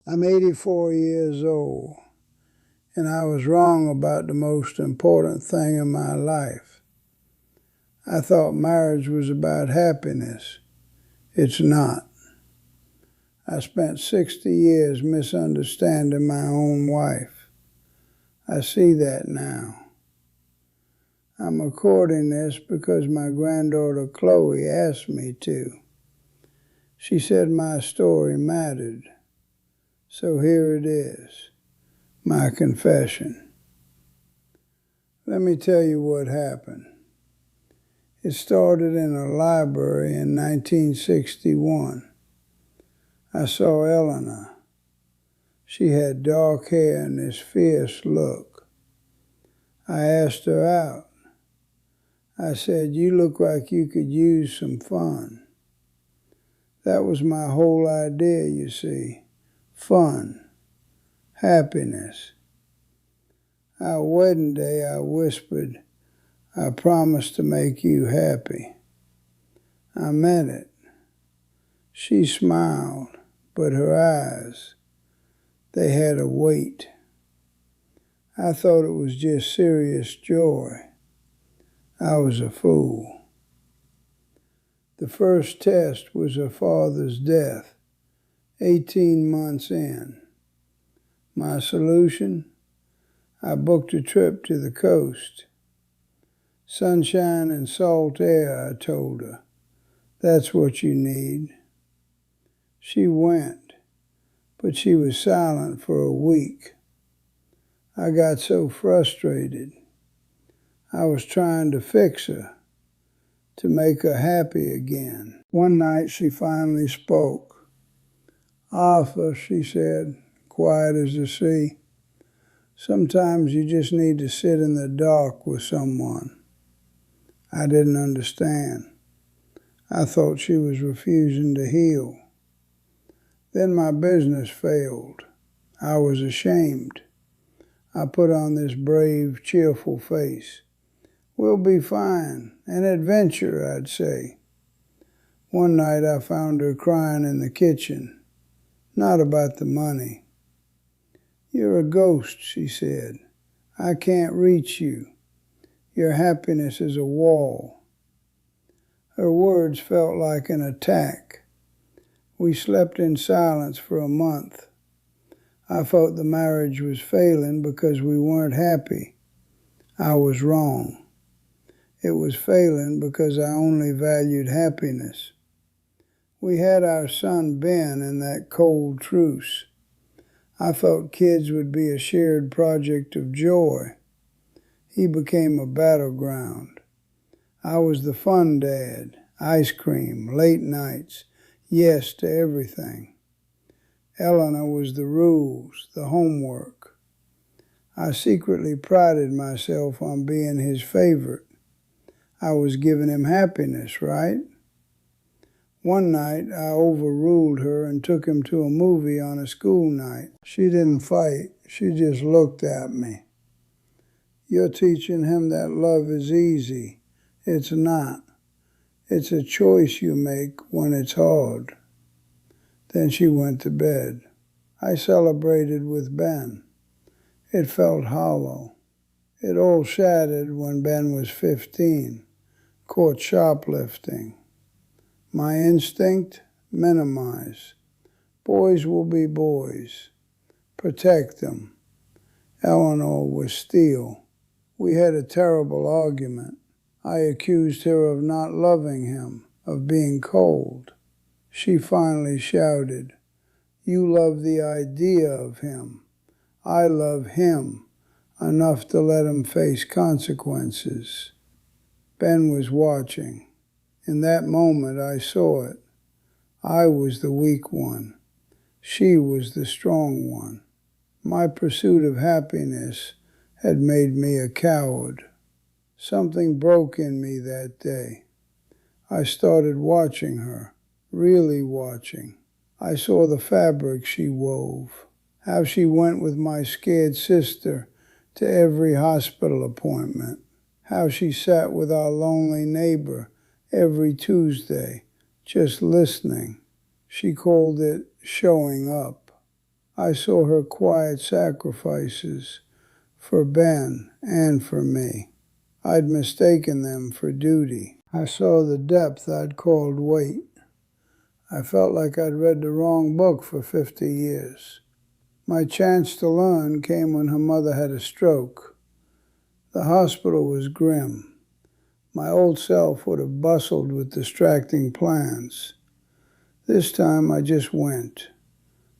I'm 84 years old, and I was wrong about the most important thing in my life. I thought marriage was about happiness. It's not. I spent 60 years misunderstanding my own wife. I see that now. I'm recording this because my granddaughter Chloe asked me to. She said my story mattered. So here it is, my confession. Let me tell you what happened. It started in a library in 1961. I saw Eleanor. She had dark hair and this fierce look. I asked her out. I said, "You look like you could use some fun." That was my whole idea, you see. Fun. Happiness. Our wedding day, I whispered, "I promise to make you happy." I meant it. She smiled, but her eyes, they had a weight. I thought it was just serious joy. I was a fool. The first test was her father's death, 18 months in. My solution? I booked a trip to the coast. Sunshine and salt air, I told her. That's what you need. She went, but she was silent for a week. I got so frustrated. I was trying to fix her, to make her happy again. One night she finally spoke. "Arthur," she said, quiet as the sea, "sometimes you just need to sit in the dark with someone." I didn't understand. I thought she was refusing to heal. Then my business failed. I was ashamed. I put on this brave, cheerful face. "We'll be fine. An adventure," I'd say. One night I found her crying in the kitchen. Not about the money. "You're a ghost," she said. "I can't reach you. Your happiness is a wall." Her words felt like an attack. We slept in silence for a month. I felt the marriage was failing because we weren't happy. I was wrong. It was failing because I only valued happiness. We had our son Ben in that cold truce. I felt kids would be a shared project of joy. He became a battleground. I was the fun dad, ice cream, late nights, yes to everything. Eleanor was the rules, the homework. I secretly prided myself on being his favorite. I was giving him happiness, right? One night I overruled her and took him to a movie on a school night. She didn't fight, she just looked at me. "You're teaching him that love is easy." It's not. It's a choice you make when it's hard. Then she went to bed. I celebrated with Ben. It felt hollow. It all shattered when Ben was 15, caught shoplifting. My instinct? Minimize. Boys will be boys. Protect them. Eleanor was steel. We had a terrible argument. I accused her of not loving him, of being cold. She finally shouted, "You love the idea of him. I love him enough to let him face consequences." Ben was watching. In that moment I saw it. I was the weak one. She was the strong one. My pursuit of happiness had made me a coward. Something broke in me that day. I started watching her, really watching. I saw the fabric she wove, how she went with my scared sister to every hospital appointment, how she sat with our lonely neighbor every Tuesday, just listening. She called it showing up. I saw her quiet sacrifices for Ben and for me. I'd mistaken them for duty. I saw the depth I'd called weight. I felt like I'd read the wrong book for 50 years. My chance to learn came when her mother had a stroke. The hospital was grim. My old self would have bustled with distracting plans. This time I just went.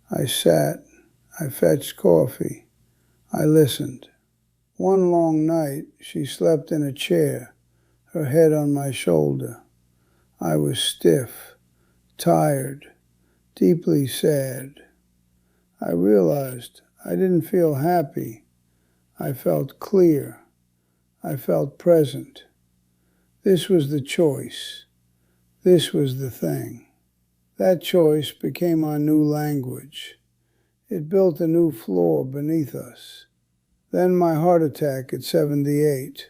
I sat. I fetched coffee. I listened. One long night, she slept in a chair, her head on my shoulder. I was stiff, tired, deeply sad. I realized I didn't feel happy. I felt clear. I felt present. This was the choice. This was the thing. That choice became our new language. It built a new floor beneath us. Then my heart attack at 78.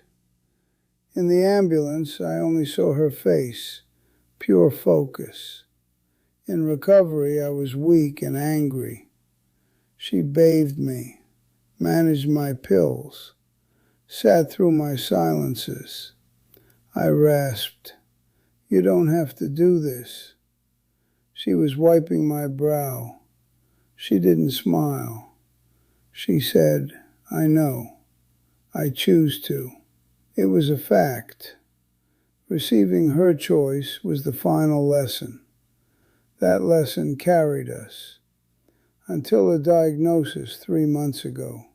In the ambulance, I only saw her face, pure focus. In recovery, I was weak and angry. She bathed me, managed my pills, sat through my silences. I rasped, "You don't have to do this." She was wiping my brow. She didn't smile. She said, "I know. I choose to." It was a fact. Receiving her choice was the final lesson. That lesson carried us until a diagnosis 3 months ago.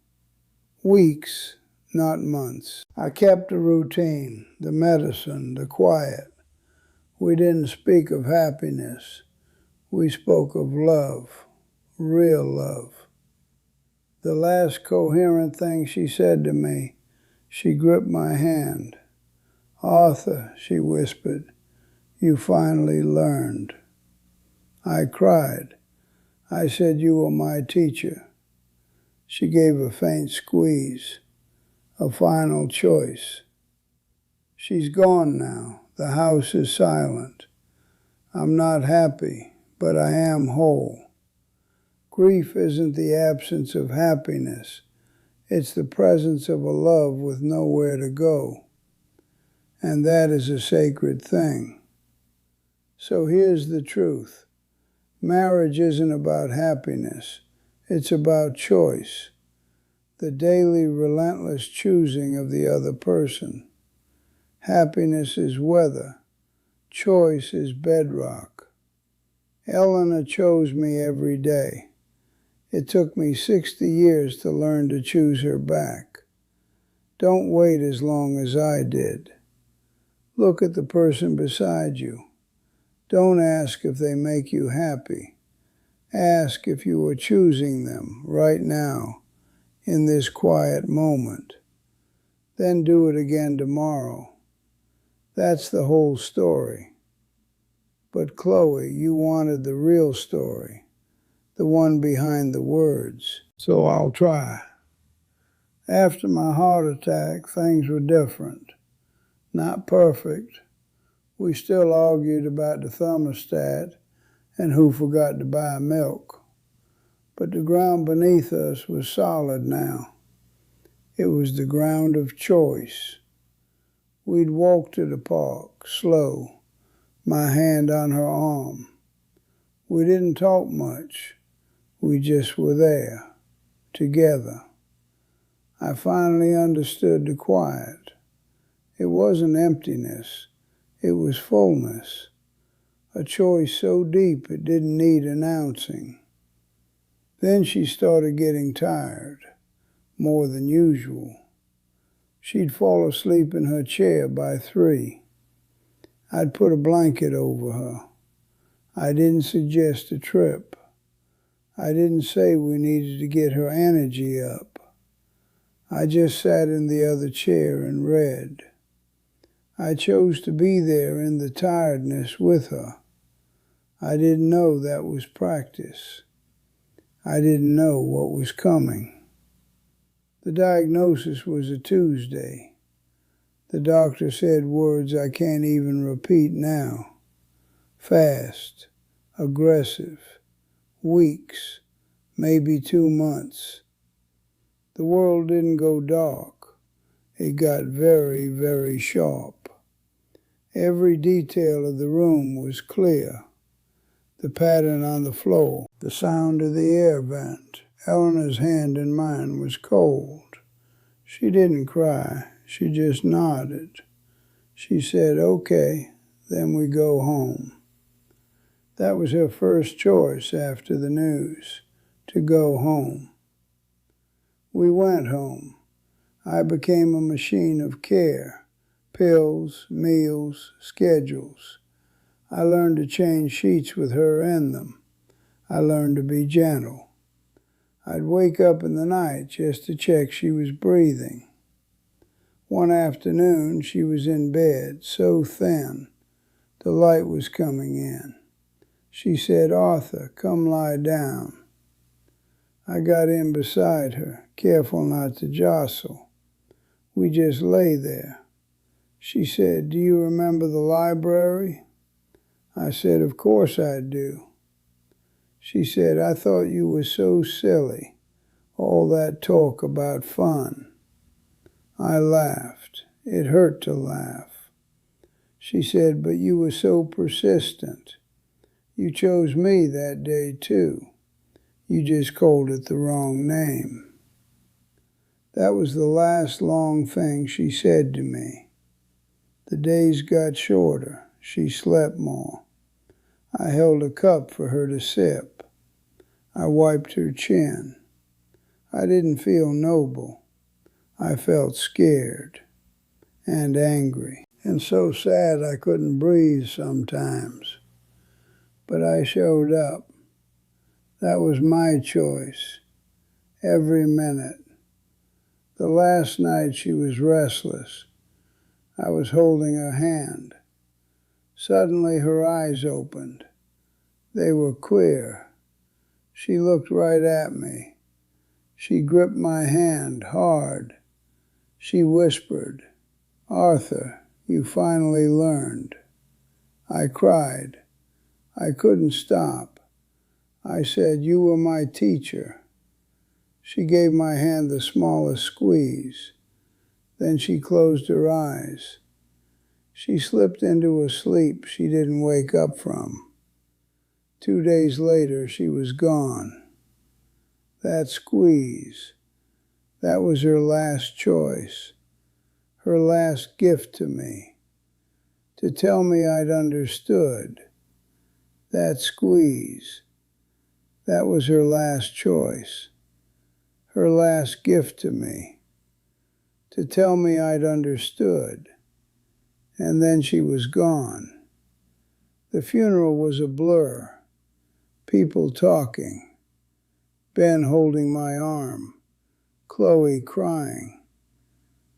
Weeks, not months. I kept the routine, the medicine, the quiet. We didn't speak of happiness. We spoke of love, real love. The last coherent thing she said to me, she gripped my hand. "Arthur," she whispered, "you finally learned." I cried. I said, "You were my teacher." She gave a faint squeeze, a final choice. She's gone now. The house is silent. I'm not happy, but I am whole. Grief isn't the absence of happiness. It's the presence of a love with nowhere to go. And that is a sacred thing. So here's the truth. Marriage isn't about happiness. It's about choice. The daily, relentless choosing of the other person. Happiness is weather. Choice is bedrock. Eleanor chose me every day. It took me 60 years to learn to choose her back. Don't wait as long as I did. Look at the person beside you. Don't ask if they make you happy. Ask if you are choosing them right now, in this quiet moment. Then do it again tomorrow. That's the whole story. But Chloe, you wanted the real story, the one behind the words. So I'll try. After my heart attack, things were different. Not perfect. We still argued about the thermostat and who forgot to buy milk. But the ground beneath us was solid now. It was the ground of choice. We'd walk to the park, slow, my hand on her arm. We didn't talk much. We just were there, together. I finally understood the quiet. It wasn't emptiness. It was fullness. A choice so deep it didn't need announcing. Then she started getting tired, more than usual. She'd fall asleep in her chair by 3. I'd put a blanket over her. I didn't suggest a trip. I didn't say we needed to get her energy up. I just sat in the other chair and read. I chose to be there in the tiredness with her. I didn't know that was practice. I didn't know what was coming. The diagnosis was a Tuesday. The doctor said words I can't even repeat now. Fast, aggressive, weeks, maybe 2 months. The world didn't go dark. It got very, very sharp. Every detail of the room was clear. The pattern on the floor, the sound of the air vent. Eleanor's hand in mine was cold. She didn't cry. She just nodded. She said, "Okay, then we go home." That was her first choice after the news, to go home. We went home. I became a machine of care, pills, meals, schedules. I learned to change sheets with her in them. I learned to be gentle. I'd wake up in the night just to check she was breathing. One afternoon, she was in bed, so thin, the light was coming in. She said, "Arthur, come lie down." I got in beside her, careful not to jostle. We just lay there. She said, "Do you remember the library?" I said, "Of course I do." She said, "I thought you were so silly, all that talk about fun." I laughed. It hurt to laugh. She said, "But you were so persistent. You chose me that day, too. You just called it the wrong name." That was the last long thing she said to me. The days got shorter. She slept more. I held a cup for her to sip. I wiped her chin. I didn't feel noble. I felt scared and angry and so sad I couldn't breathe sometimes. But I showed up. That was my choice, every minute. The last night she was restless. I was holding her hand. Suddenly her eyes opened. They were queer. She looked right at me. She gripped my hand hard. She whispered, "Arthur, you finally learned." I cried. I couldn't stop. I said, "You were my teacher." She gave my hand the smallest squeeze. Then she closed her eyes. She slipped into a sleep she didn't wake up from. 2 days later, she was gone. That squeeze, that was her last choice, her last gift to me, to tell me I'd understood. That squeeze, that was her last choice, her last gift to me, to tell me I'd understood. And then she was gone. The funeral was a blur. People talking. Ben holding my arm. Chloe crying.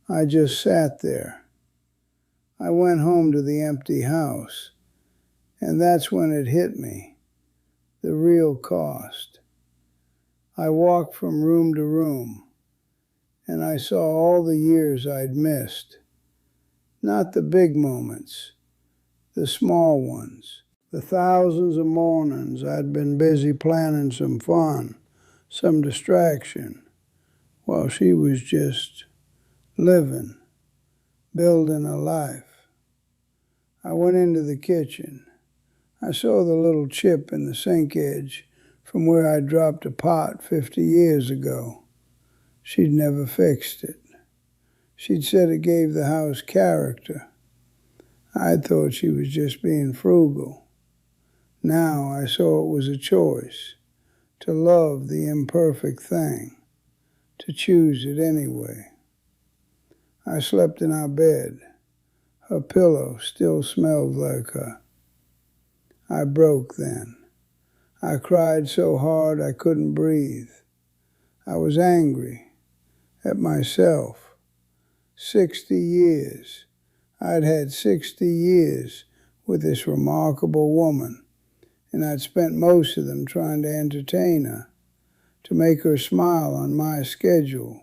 I just sat there. I went home to the empty house. And that's when it hit me. The real cost. I walked from room to room. And I saw all the years I'd missed. Not the big moments. The small ones. The thousands of mornings I'd been busy planning some fun, some distraction, while she was just living, building a life. I went into the kitchen. I saw the little chip in the sink edge from where I dropped a pot 50 years ago. She'd never fixed it. She'd said it gave the house character. I thought she was just being frugal. Now I saw it was a choice, to love the imperfect thing, to choose it anyway. I slept in our bed. Her pillow still smelled like her. I broke then. I cried so hard I couldn't breathe. I was angry at myself. 60 years. I'd had 60 years with this remarkable woman. And I'd spent most of them trying to entertain her, to make her smile on my schedule.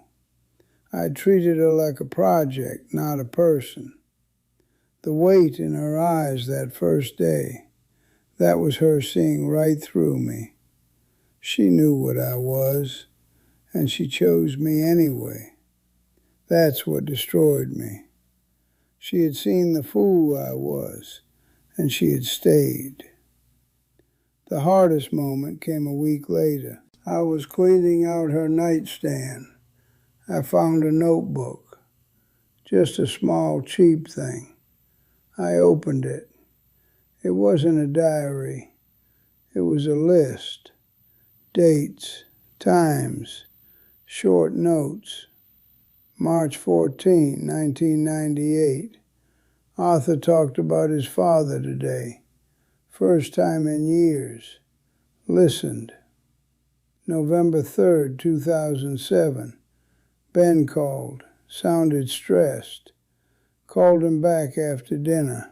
I'd treated her like a project, not a person. The weight in her eyes that first day, that was her seeing right through me. She knew what I was, and she chose me anyway. That's what destroyed me. She had seen the fool I was, and she had stayed. The hardest moment came a week later. I was cleaning out her nightstand. I found a notebook, just a small, cheap thing. I opened it. It wasn't a diary. It was a list. Dates, times, short notes. March 14, 1998. Arthur talked about his father today. First time in years. Listened. November 3rd, 2007. Ben called. Sounded stressed. Called him back after dinner.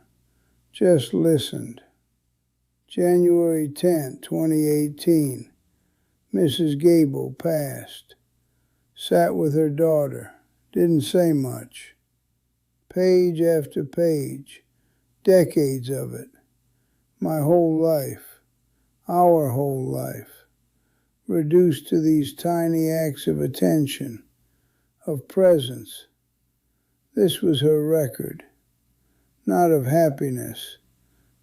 Just listened. January 10th, 2018. Mrs. Gable passed. Sat with her daughter. Didn't say much. Page after page. Decades of it. My whole life. Our whole life. Reduced to these tiny acts of attention, of presence. This was her record. Not of happiness,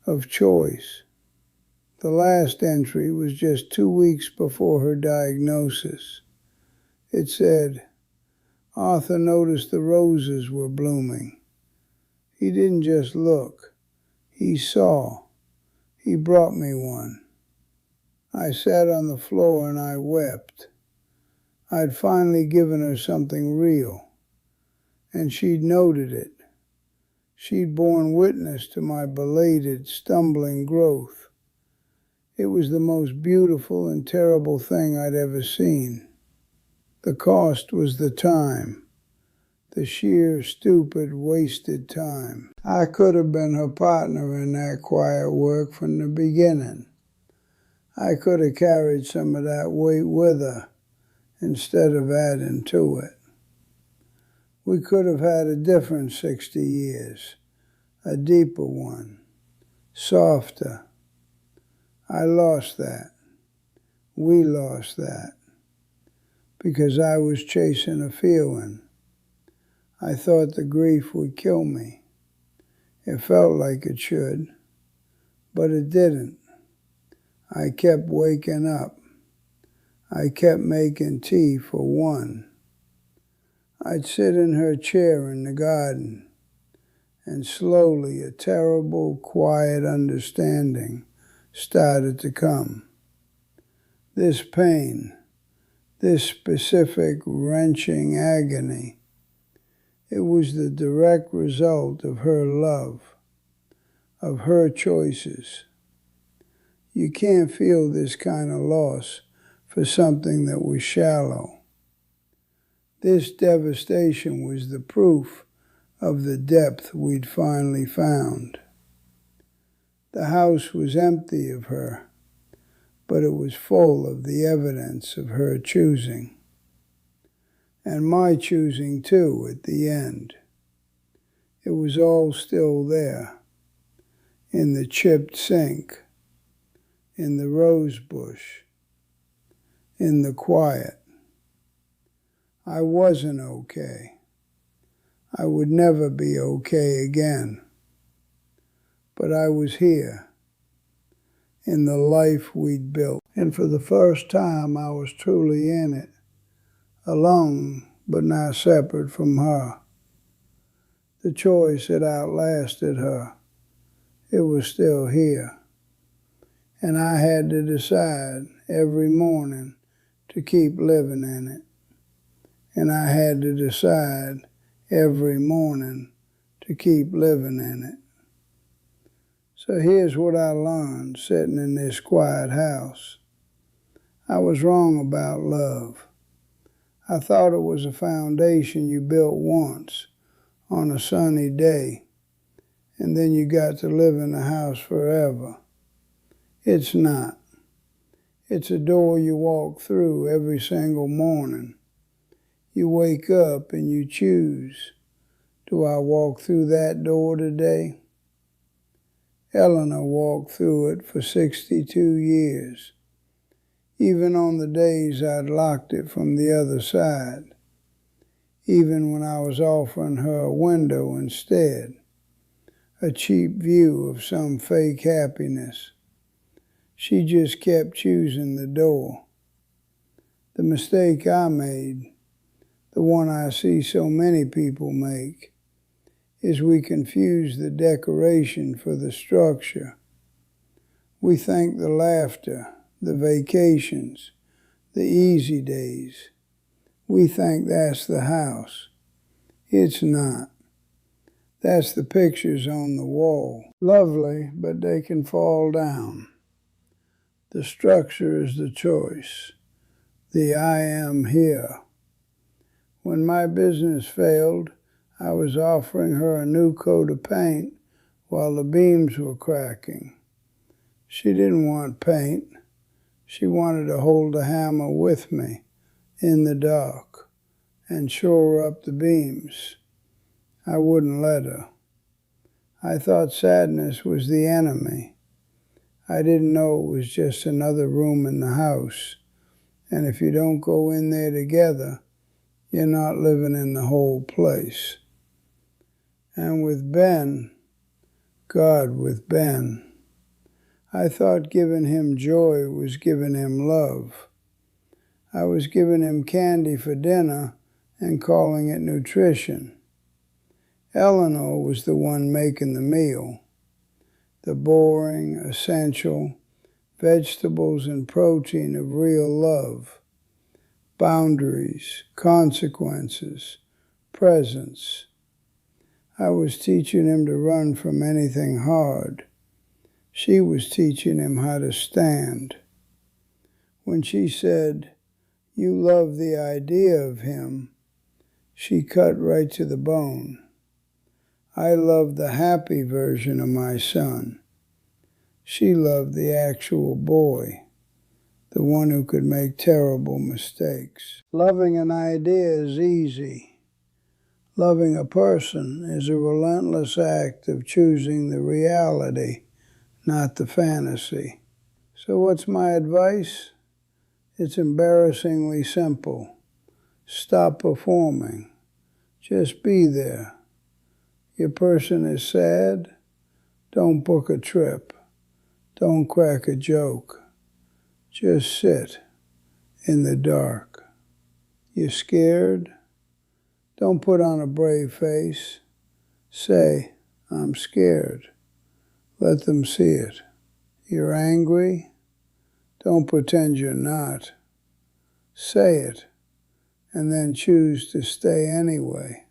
of choice. The last entry was just 2 weeks before her diagnosis. It said, Arthur noticed the roses were blooming. He didn't just look. He saw. He brought me one. I sat on the floor and I wept. I'd finally given her something real. And she'd noted it. She'd borne witness to my belated, stumbling growth. It was the most beautiful and terrible thing I'd ever seen. The cost was the time. The sheer, stupid, wasted time. I could have been her partner in that quiet work from the beginning. I could have carried some of that weight with her instead of adding to it. We could have had a different 60 years, a deeper one, softer. I lost that. We lost that. Because I was chasing a feeling. I thought the grief would kill me. It felt like it should, but it didn't. I kept waking up. I kept making tea for one. I'd sit in her chair in the garden, and slowly a terrible, quiet understanding started to come. This pain, this specific, wrenching agony, it was the direct result of her love, of her choices. You can't feel this kind of loss for something that was shallow. This devastation was the proof of the depth we'd finally found. The house was empty of her, but it was full of the evidence of her choosing. And my choosing too at the end. It was all still there, in the chipped sink, in the rose bush, in the quiet. I wasn't okay. I would never be okay again. But I was here, in the life we'd built. And for the first time, I was truly in it, alone, but not separate from her. The choice had outlasted her. It was still here. And I had to decide every morning to keep living in it. And I had to decide every morning to keep living in it. So here's what I learned sitting in this quiet house. I was wrong about love. I thought it was a foundation you built once on a sunny day, and then you got to live in the house forever. It's not. It's a door you walk through every single morning. You wake up and you choose, do I walk through that door today? Eleanor walked through it for 62 years. even on the days I'd locked it from the other side, even when I was offering her a window instead, a cheap view of some fake happiness. She just kept choosing the door. The mistake I made, the one I see so many people make, is we confuse the decoration for the structure. We think the laughter, the vacations, the easy days, we think that's the house. It's not. That's the pictures on the wall. Lovely, but they can fall down. The structure is the choice. The I am here. When my business failed, I was offering her a new coat of paint while the beams were cracking. She didn't want paint. She wanted to hold the hammer with me in the dark and shore up the beams. I wouldn't let her. I thought sadness was the enemy. I didn't know it was just another room in the house, and if you don't go in there together, you're not living in the whole place. And with Ben, I thought giving him joy was giving him love. I was giving him candy for dinner and calling it nutrition. Eleanor was the one making the meal, the boring, essential vegetables and protein of real love, boundaries, consequences, presence. I was teaching him to run from anything hard. She was teaching him how to stand. When she said, "You love the idea of him," she cut right to the bone. I loved the happy version of my son. She loved the actual boy, the one who could make terrible mistakes. Loving an idea is easy. Loving a person is a relentless act of choosing the reality, not the fantasy. So what's my advice? It's embarrassingly simple. Stop performing. Just be there. Your person is sad? Don't book a trip. Don't crack a joke. Just sit in the dark. You're scared? Don't put on a brave face. Say, "I'm scared." Let them see it. You're angry? Don't pretend you're not. Say it, and then choose to stay anyway.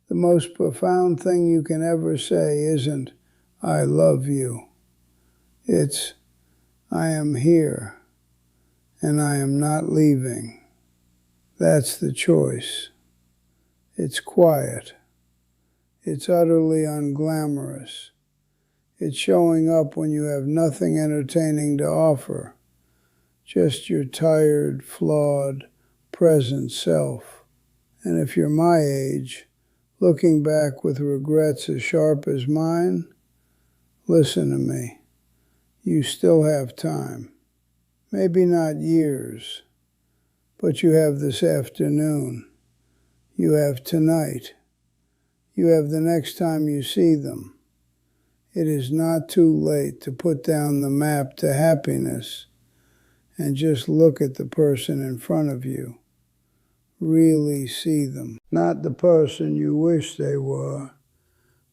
The most profound thing you can ever say isn't, "I love you." It's, "I am here, and I am not leaving." That's the choice. It's quiet. It's utterly unglamorous. It's showing up when you have nothing entertaining to offer, just your tired, flawed, present self. And if you're my age, looking back with regrets as sharp as mine, listen to me. You still have time. Maybe not years, but you have this afternoon. You have tonight. You have the next time you see them. It is not too late to put down the map to happiness and just look at the person in front of you. Really see them. Not the person you wish they were,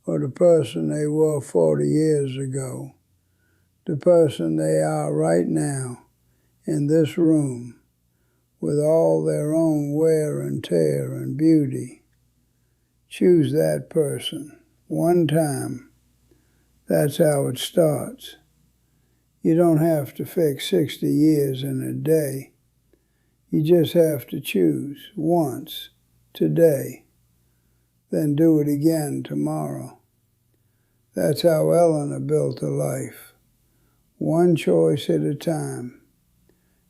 or the person they were 40 years ago. The person they are right now in this room with all their own wear and tear and beauty. Choose that person one time. That's how it starts. You don't have to fix 60 years in a day. You just have to choose once, today, then do it again tomorrow. That's how Eleanor built a life, one choice at a time.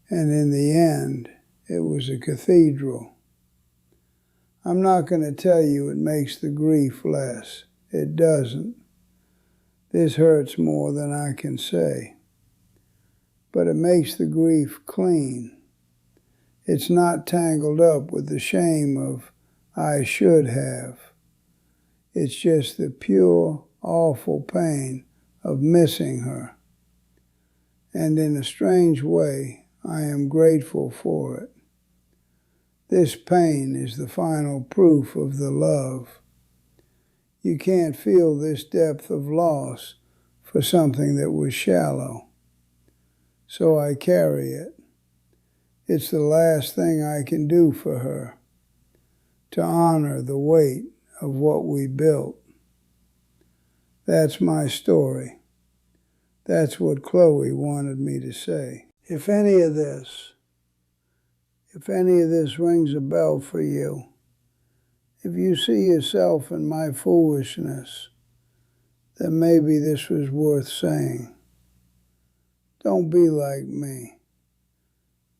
And in the end, it was a cathedral. I'm not going to tell you it makes the grief less. It doesn't. This hurts more than I can say. but it makes the grief clean. It's not tangled up with the shame of I should have. It's just the pure, awful pain of missing her. And in a strange way, I am grateful for it. This pain is the final proof of the love. You can't feel this depth of loss for something that was shallow. So I carry it. It's the last thing I can do for her, to honor the weight of what we built. That's my story. That's what Chloe wanted me to say. If any of this rings a bell for you, if you see yourself in my foolishness, then maybe this was worth saying. Don't be like me.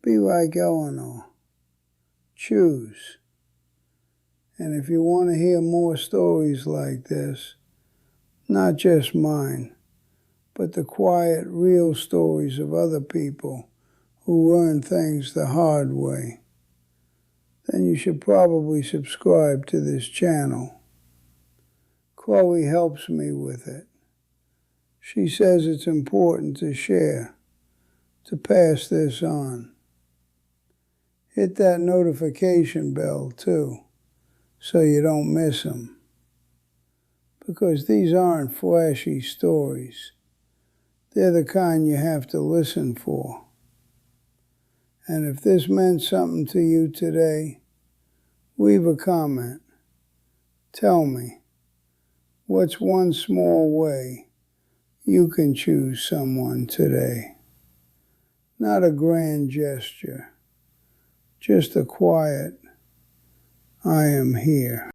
Be like Eleanor. Choose. And if you want to hear more stories like this, not just mine, but the quiet, real stories of other people who learn things the hard way, then you should probably subscribe to this channel. Chloe helps me with it. She says it's important to share, to pass this on. Hit that notification bell too, so you don't miss them. Because these aren't flashy stories. They're the kind you have to listen for. And if this meant something to you today, leave a comment. Tell me, what's one small way you can choose someone today? Not a grand gesture, just a quiet, I am here.